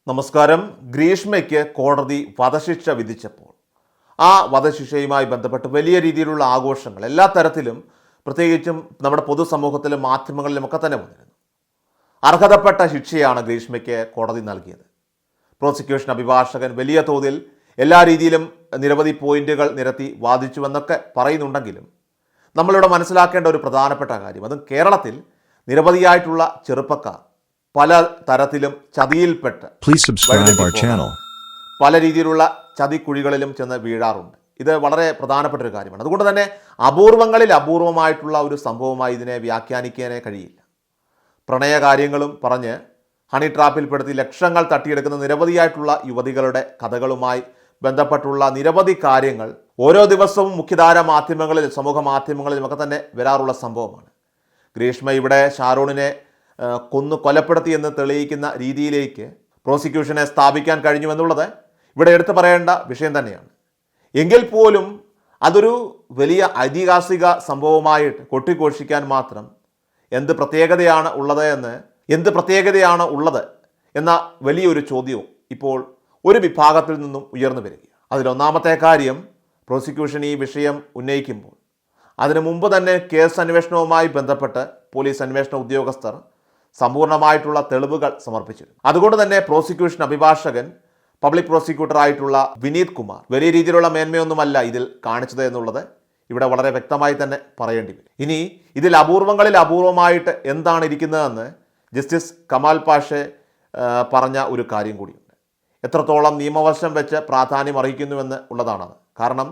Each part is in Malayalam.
നമസ്കാരം. ഗ്രീഷ്മയ്ക്ക് കോടതി വധശിക്ഷ വിധിച്ചപ്പോൾ ആ വധശിക്ഷയുമായി ബന്ധപ്പെട്ട് വലിയ രീതിയിലുള്ള ആഘോഷങ്ങൾ എല്ലാ തരത്തിലും, പ്രത്യേകിച്ചും നമ്മുടെ പൊതുസമൂഹത്തിലും മാധ്യമങ്ങളിലുമൊക്കെ തന്നെ വന്നിരുന്നു. അർഹതപ്പെട്ട ശിക്ഷയാണ് ഗ്രീഷ്മയ്ക്ക് കോടതി നൽകിയത്. പ്രോസിക്യൂഷൻ അഭിഭാഷകൻ വലിയ തോതിൽ എല്ലാ രീതിയിലും നിരവധി പോയിന്റുകൾ നിരത്തി വാദിച്ചുവെന്നൊക്കെ പറയുന്നുണ്ടെങ്കിലും നമ്മളിവിടെ മനസ്സിലാക്കേണ്ട ഒരു പ്രധാനപ്പെട്ട കാര്യം, അതും കേരളത്തിൽ നിരവധിയായിട്ടുള്ള ചെറുപ്പക്കാർ പല തരത്തിലും ചതിയിൽപ്പെട്ട് പല രീതിയിലുള്ള ചതിക്കുഴികളിലും ചെന്ന് വീഴാറുണ്ട്. ഇത് വളരെ പ്രധാനപ്പെട്ട ഒരു കാര്യമാണ്. അതുകൊണ്ട് തന്നെ അപൂർവങ്ങളിൽ അപൂർവമായിട്ടുള്ള ഒരു സംഭവമായി ഇതിനെ വ്യാഖ്യാനിക്കാനേ കഴിയില്ല. പ്രണയകാര്യങ്ങളും പറഞ്ഞ് ഹണി ട്രാപ്പിൽപ്പെടുത്തി ലക്ഷങ്ങൾ തട്ടിയെടുക്കുന്ന നിരവധിയായിട്ടുള്ള യുവതികളുടെ കഥകളുമായി ബന്ധപ്പെട്ടുള്ള നിരവധി കാര്യങ്ങൾ ഓരോ ദിവസവും മുഖ്യധാര മാധ്യമങ്ങളിൽ, സമൂഹ മാധ്യമങ്ങളിലുമൊക്കെ തന്നെ വരാറുള്ള സംഭവമാണ്. ഗ്രീഷ്മ ഇവിടെ ഷാരോണിനെ കൊലപ്പെടുത്തി എന്ന് തെളിയിക്കുന്ന രീതിയിലേക്ക് പ്രോസിക്യൂഷനെ സ്ഥാപിക്കാൻ കഴിഞ്ഞുവെന്നുള്ളത് ഇവിടെ എടുത്തു പറയേണ്ട വിഷയം തന്നെയാണ്. എങ്കിൽ പോലും അതൊരു വലിയ ഐതിഹാസിക സംഭവമായിട്ട് കൊട്ടിഘോഷിക്കാൻ മാത്രം എന്ത് പ്രത്യേകതയാണ് ഉള്ളത് എന്ന വലിയൊരു ചോദ്യവും ഇപ്പോൾ ഒരു വിഭാഗത്തിൽ നിന്നും ഉയർന്നു വരികയാണ്. അതിലൊന്നാമത്തെ കാര്യം, പ്രോസിക്യൂഷൻ ഈ വിഷയം ഉന്നയിക്കുമ്പോൾ അതിനു മുമ്പ് തന്നെ കേസ് അന്വേഷണവുമായി ബന്ധപ്പെട്ട് പോലീസ് അന്വേഷണ ഉദ്യോഗസ്ഥർ സമ്പൂർണ്ണമായിട്ടുള്ള തെളിവുകൾ സമർപ്പിച്ചിരുന്നു. അതുകൊണ്ട് തന്നെ പ്രോസിക്യൂഷൻ അഭിഭാഷകൻ പബ്ലിക് പ്രോസിക്യൂട്ടറായിട്ടുള്ള വിനീത് കുമാർ വലിയ രീതിയിലുള്ള മേന്മയൊന്നുമല്ല ഇതിൽ കാണിച്ചത് എന്നുള്ളത് ഇവിടെ വളരെ വ്യക്തമായി തന്നെ പറയേണ്ടി വരും. ഇനി ഇതിൽ അപൂർവങ്ങളിൽ അപൂർവമായിട്ട് എന്താണ് ഇരിക്കുന്നതെന്ന് ജസ്റ്റിസ് കമാൽ പാഷെ പറഞ്ഞ ഒരു കാര്യം കൂടിയുണ്ട്. എത്രത്തോളം നിയമവശം വെച്ച് പ്രാധാന്യം അർഹിക്കുന്നുവെന്ന് ഉള്ളതാണത്. കാരണം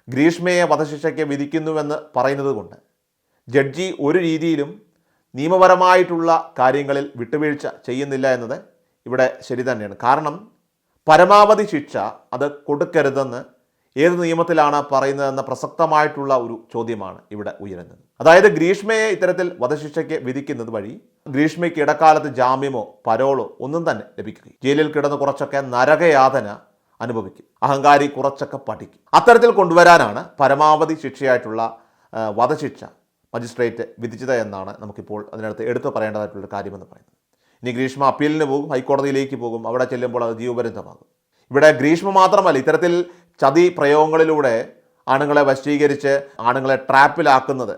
ഗ്രീഷ്മയെ വധശിക്ഷയ്ക്ക് വിധിക്കുന്നുവെന്ന് പറയുന്നത് കൊണ്ട് ജഡ്ജി ഒരു രീതിയിലും നിയമപരമായിട്ടുള്ള കാര്യങ്ങളിൽ വിട്ടുവീഴ്ച ചെയ്യുന്നില്ല എന്നത് ഇവിടെ ശരി തന്നെയാണ്. കാരണം പരമാവധി ശിക്ഷ അത് കൊടുക്കരുതെന്ന് ഏത് നിയമത്തിലാണ് പറയുന്നതെന്ന പ്രസക്തമായിട്ടുള്ള ഒരു ചോദ്യമാണ് ഇവിടെ ഉയരുന്നത്. അതായത് ഗ്രീഷ്മയെ ഇത്തരത്തിൽ വധശിക്ഷയ്ക്ക് വിധിക്കുന്നത് വഴി ഗ്രീഷ്മയ്ക്ക് ഇടക്കാലത്ത് ജാമ്യമോ പരോളോ ഒന്നും തന്നെ ലഭിക്കുകയും ജയിലിൽ കിടന്ന് കുറച്ചൊക്കെ നരകയാതന അനുഭവിക്കും, അഹങ്കാരി കുറച്ചൊക്കെ പഠിക്കും. അത്തരത്തിൽ കൊണ്ടുവരാനാണ് പരമാവധി ശിക്ഷയായിട്ടുള്ള വധശിക്ഷ മജിസ്ട്രേറ്റ് വിധിച്ചത് എന്നാണ് നമുക്കിപ്പോൾ അതിനകത്ത് എടുത്തു പറയേണ്ടതായിട്ടുള്ള കാര്യമെന്ന് പറയുന്നത്. ഇനി ഗ്രീഷ്മ അപ്പീലിന് പോകും, ഹൈക്കോടതിയിലേക്ക് പോകും, അവിടെ ചെല്ലുമ്പോൾ അത് ജീവപര്യന്തമാകും. ഇവിടെ ഗ്രീഷ്മ മാത്രമല്ല, ഇത്തരത്തിൽ ചതി പ്രയോഗങ്ങളിലൂടെ ആണുങ്ങളെ വശീകരിച്ച് ആണുങ്ങളെ ട്രാപ്പിലാക്കുന്നത്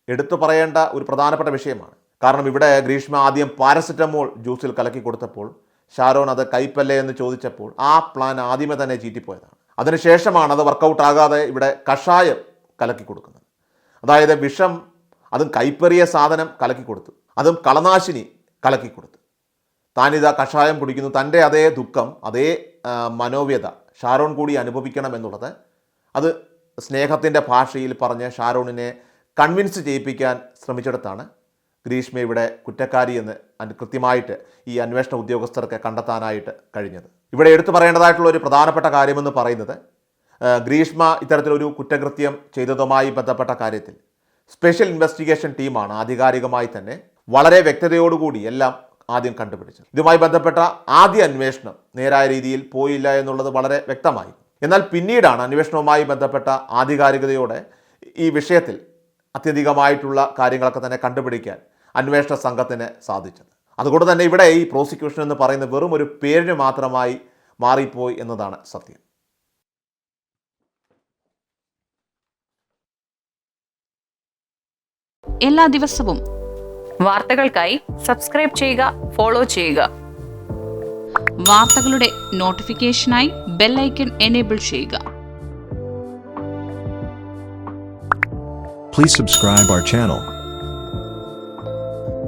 എടുത്തു പറയേണ്ട ഒരു പ്രധാനപ്പെട്ട വിഷയമാണ്. കാരണം ഇവിടെ ഗ്രീഷ്മ ആദ്യം പാരസെറ്റമോൾ ജ്യൂസിൽ കലക്കി കൊടുത്തപ്പോൾ ഷാരോൺ അത് കയ്പല്ലേ എന്ന് ചോദിച്ചപ്പോൾ ആ പ്ലാൻ ആദ്യമേ തന്നെ ചീറ്റിപ്പോയതാണ്. അതിനുശേഷമാണ് അത് വർക്കൗട്ട് ആകാതെ ഇവിടെ കഷായം കലക്കി കൊടുക്കുന്നത്. അതായത് വിഷം, അതും കൈപ്പേറിയ സാധനം കലക്കി കൊടുത്തു, അതും കളനാശിനി കലക്കി കൊടുത്തു. താനിതാ കഷായം കുടിക്കുന്നു, തൻ്റെ അതേ ദുഃഖം, അതേ മനോവ്യത ഷാരോൺ കൂടി അനുഭവിക്കണം എന്നുള്ളത് അത് സ്നേഹത്തിൻ്റെ ഭാഷയിൽ പറഞ്ഞ് ഷാരോണിനെ കൺവിൻസ് ചെയ്യിപ്പിക്കാൻ ശ്രമിച്ചെടുത്താണ് ഗ്രീഷ്മ ഇവിടെ കുറ്റക്കാരി എന്ന് കൃത്യമായിട്ട് ഈ അന്വേഷണ ഉദ്യോഗസ്ഥർക്ക് കണ്ടെത്താനായിട്ട് കഴിഞ്ഞത്. ഇവിടെ എടുത്തു പറയേണ്ടതായിട്ടുള്ള ഒരു പ്രധാനപ്പെട്ട കാര്യമെന്ന് പറയുന്നത്, ഗ്രീഷ്മ ഇത്തരത്തിലൊരു കുറ്റകൃത്യം ചെയ്തതുമായി ബന്ധപ്പെട്ട കാര്യത്തിൽ സ്പെഷ്യൽ ഇൻവെസ്റ്റിഗേഷൻ ടീമാണ് ആധികാരികമായി തന്നെ വളരെ വ്യക്തതയോടുകൂടി എല്ലാം ആദ്യം കണ്ടുപിടിച്ചത്. ഇതുമായി ബന്ധപ്പെട്ട ആദ്യ അന്വേഷണം നേരായ രീതിയിൽ പോയില്ല എന്നുള്ളത് വളരെ വ്യക്തമായി. എന്നാൽ പിന്നീടാണ് അന്വേഷണവുമായി ബന്ധപ്പെട്ട ആധികാരികതയോടെ ഈ വിഷയത്തിൽ അത്യധികമായിട്ടുള്ള കാര്യങ്ങളൊക്കെ തന്നെ കണ്ടുപിടിക്കാൻ അന്വേഷണ സംഘത്തിന് സാധിച്ചത്. അതുകൊണ്ട് തന്നെ ഇവിടെ ഈ പ്രോസിക്യൂഷൻ എന്ന് പറയുന്നത് വെറും ഒരു പേരിന് മാത്രമായി മാറിപ്പോയി എന്നതാണ് സത്യം. എല്ലാ ദിവസവും വാർത്തകൾക്കായി സബ്സ്ക്രൈബ് ചെയ്യുക, ഫോളോ ചെയ്യുക. വാർത്തകളുടെ നോട്ടിഫിക്കേഷനായി ബെൽ ഐക്കൺ എനേബിൾ ചെയ്യുക. Please subscribe our channel.